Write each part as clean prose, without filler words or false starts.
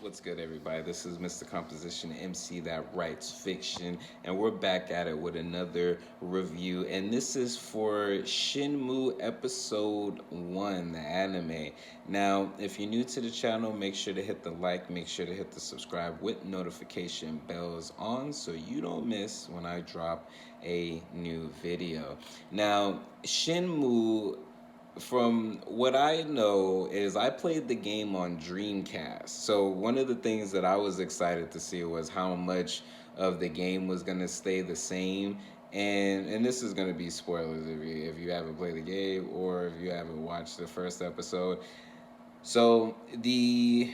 What's good, everybody? This is Mr. Composition MC that writes fiction, and we're back at it with another review. And this is for Shenmue Episode 1, the anime. Now, if you're new to the channel, make sure to hit the like, make sure to hit the subscribe with notification bells on so you don't miss when I drop a new video. Now, Shenmue, from what I know, is I played the game on Dreamcast. So one of the things that I was excited to see was how much of the game was gonna stay the same. And this is gonna be spoilers if you haven't played the game or if you haven't watched the first episode. So the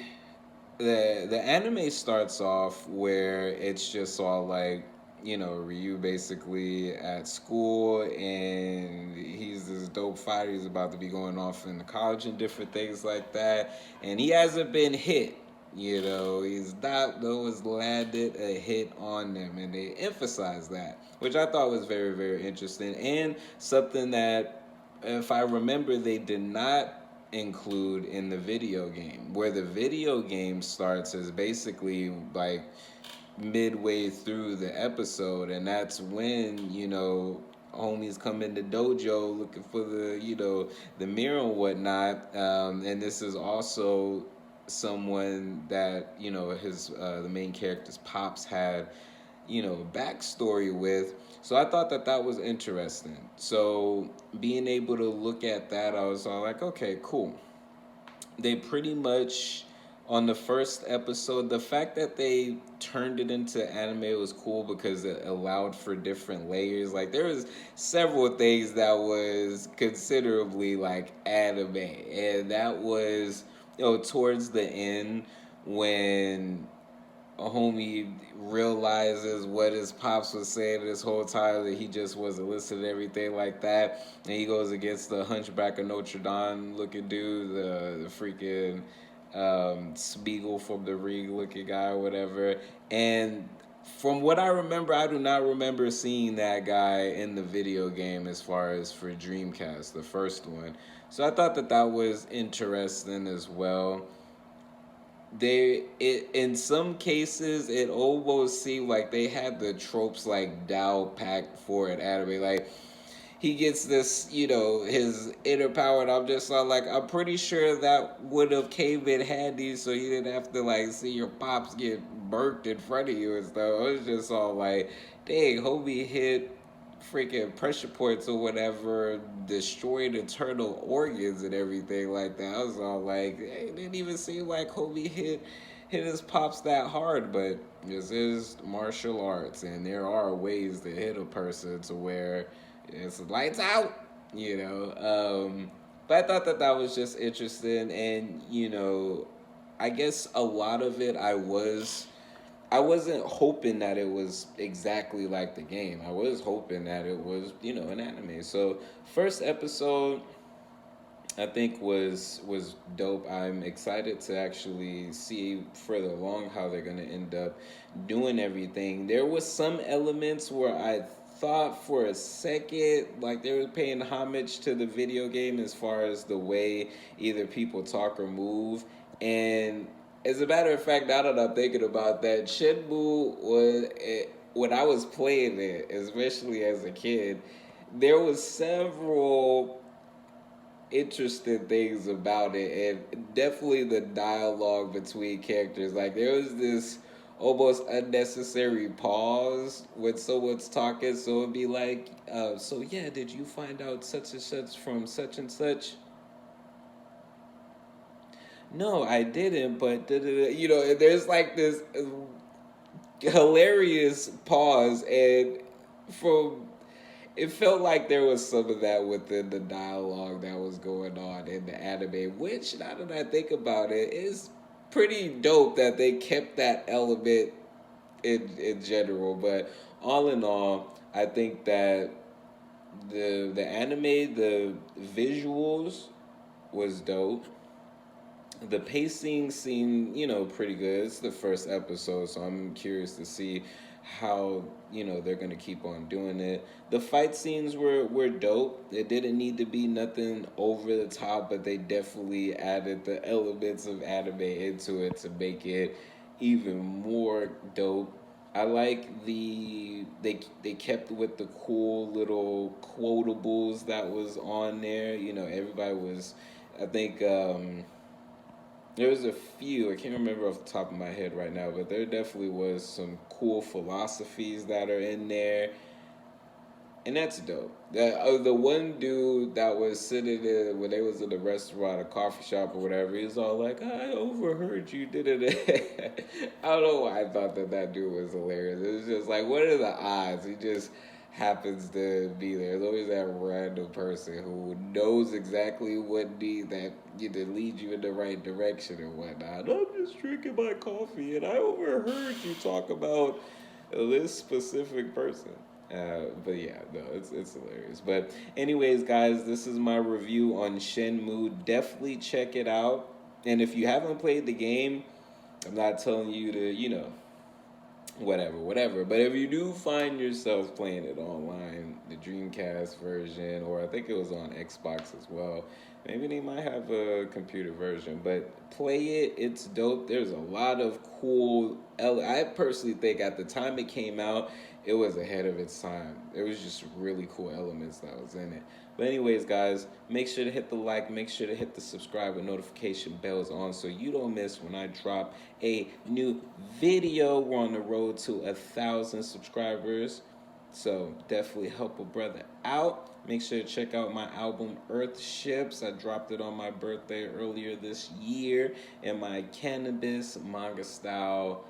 anime starts off where it's just all like, Ryu basically at school, and he's this dope fighter. He's about to be going off into college and different things like that, and he hasn't been hit. He's not, though, has landed a hit on them, and they emphasize that, which I thought was very, very interesting, and something that, if I remember, they did not include in the video game. Where the video game starts is basically like midway through the episode, and that's when homies come in the dojo looking for the mirror and whatnot. And this is also someone that his the main character's pops had backstory with. So I thought that that was interesting. So being able to look at that, I was all like, okay, cool. They pretty much, on the first episode, the fact that they turned it into anime was cool because it allowed for different layers. Like, there was several things that was considerably like anime, and that was towards the end when a homie realizes what his pops was saying this whole time, that he just wasn't listening to everything like that, and he goes against the Hunchback of Notre Dame looking dude, the freaking Spiegel from the Ring looking guy or whatever. And from what I remember, I do not remember seeing that guy in the video game as far as for Dreamcast, the first one. So I thought that that was interesting as well. In some cases it almost seemed like they had the tropes like down packed for an anime. Like, he gets this, his inner power, and I'm just like, I'm pretty sure that would have came in handy so you didn't have to like see your pops get burnt in front of you and stuff. It was just all like, dang, homie hit freaking pressure points or whatever, destroyed internal organs and everything like that. I was all like, hey, it didn't even seem like homie hit his pops that hard, but this is martial arts, and there are ways to hit a person to where it's lights out, But I thought that that was just interesting, and I guess a lot of it I wasn't hoping that it was exactly like the game. I was hoping that it was, an anime. So first episode, I think was dope. I'm excited to actually see further along how they're gonna end up doing everything. There was some elements where I thought for a second like they were paying homage to the video game as far as the way either people talk or move. And as a matter of fact, now that I'm thinking about that, Shenmue when I was playing it, especially as a kid, there was several interesting things about it, and definitely the dialogue between characters. Like, there was this almost unnecessary pause when someone's talking, so it'd be like, so yeah, did you find out such and such from such and such? No, I didn't, but there's like this hilarious pause, and from it felt like there was some of that within the dialogue that was going on in the anime, which, now that I think about it, is pretty dope that they kept that element in general. But all in all, I think that the anime, the visuals was dope. The pacing seemed, pretty good. It's the first episode, so I'm curious to see how they're gonna keep on doing it. The fight scenes were dope. It didn't need to be nothing over the top, but they definitely added the elements of anime into it to make it even more dope. I like they kept with the cool little quotables that was on there. Everybody was, I think, there was a few, I can't remember off the top of my head right now, but there definitely was some cool philosophies that are in there. And that's dope. The one dude that was sitting there when they was in the restaurant, a coffee shop or whatever, he was all like, I overheard you did it. I don't know why I thought that dude was hilarious. It was just like, what are the odds? He just happens to be there. There's always that random person who knows exactly what that lead you in the right direction and whatnot. I'm just drinking my coffee and I overheard you talk about this specific person. But yeah, no, it's hilarious. But anyways, guys, this is my review on Shenmue. Definitely check it out. And if you haven't played the game, I'm not telling you to, whatever. But if you do find yourself playing it online, the Dreamcast version, or I think it was on Xbox as well, maybe they might have a computer version, but play it. It's dope. There's a lot of cool. I personally think at the time it came out, it was ahead of its time. There was just really cool elements that was in it. But anyways, guys, make sure to hit the like, make sure to hit the subscribe and notification bells on so you don't miss when I drop a new video. We're on the road to 1,000 subscribers, so definitely help a brother out. Make sure to check out my album Earthships. I dropped it on my birthday earlier this year, and my cannabis manga style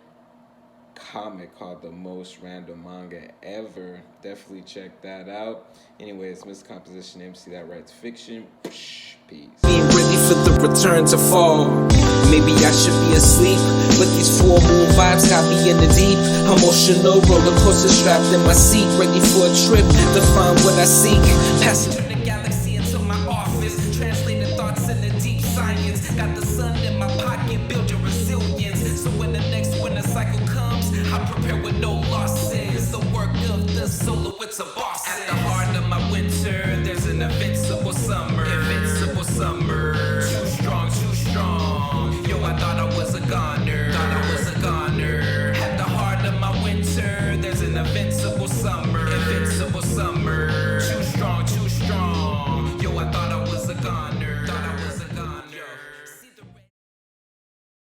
comic called The Most Random Manga Ever. Definitely check that out. Anyways, Mr. Composition MC that writes fiction. Peace. Being ready for the return to fall. Maybe I should be asleep, but these full moon vibes got me in the deep. Emotional roller coaster strapped in my seat, ready for a trip to find what I seek. Passing through the galaxy into my office, translating thoughts into deep science. Got the sun in my pocket, build your resilience. So when the next winter cycle comes, I prepare with no losses. The work of the solo, it's a boss. At the heart of my winter, there's an adventure.